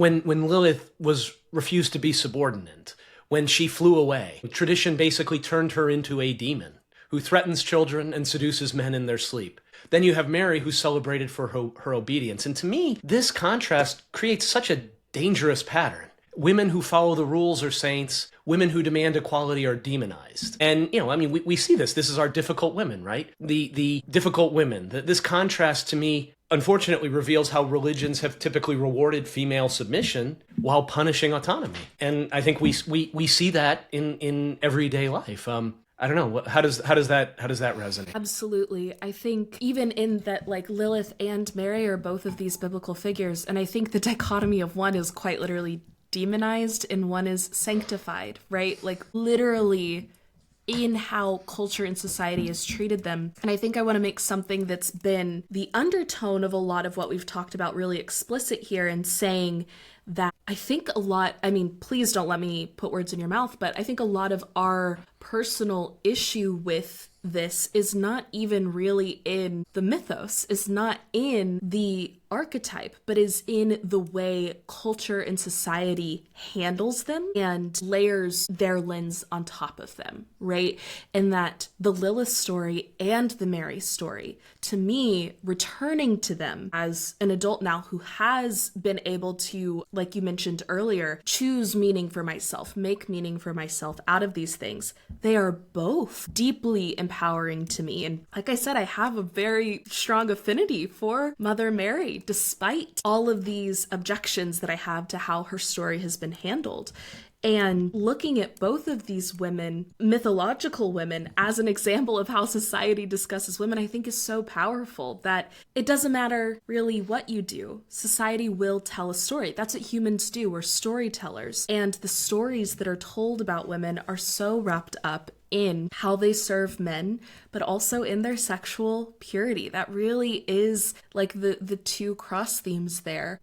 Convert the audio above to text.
when Lilith was refused to be subordinate, when she flew away, tradition basically turned her into a demon who threatens children and seduces men in their sleep. Then you have Mary, who's celebrated for her obedience. And to me, this contrast creates such a dangerous pattern. Women who follow the rules are saints. Women who demand equality are demonized. And, we see this. This is our difficult women, right? The difficult women. This contrast to me, unfortunately, reveals how religions have typically rewarded female submission while punishing autonomy. And I think we see that in everyday life. I don't know. How does that resonate? Absolutely. I think even in that, like, Lilith and Mary are both of these biblical figures, and I think the dichotomy of one is quite literally demonized and one is sanctified, right? Like, literally in how culture and society has treated them. And I think I want to make something that's been the undertone of a lot of what we've talked about really explicit here, and saying that I think a lot, please don't let me put words in your mouth, but I think a lot of our personal issue with this is not even really in the mythos, is not in the archetype, but is in the way culture and society handles them and layers their lens on top of them, right? And that the Lilith story and the Mary story, to me, returning to them as an adult now who has been able to, like you mentioned earlier, choose meaning for myself, make meaning for myself out of these things, they are both deeply empowering to me. And like I said, I have a very strong affinity for Mother Mary, despite all of these objections that I have to how her story has been handled. And looking at both of these women, mythological women, as an example of how society discusses women, I think is so powerful that it doesn't matter really what you do. Society will tell a story. That's what humans do. We're storytellers. And the stories that are told about women are so wrapped up in how they serve men, but also in their sexual purity. That really is like the two cross themes there.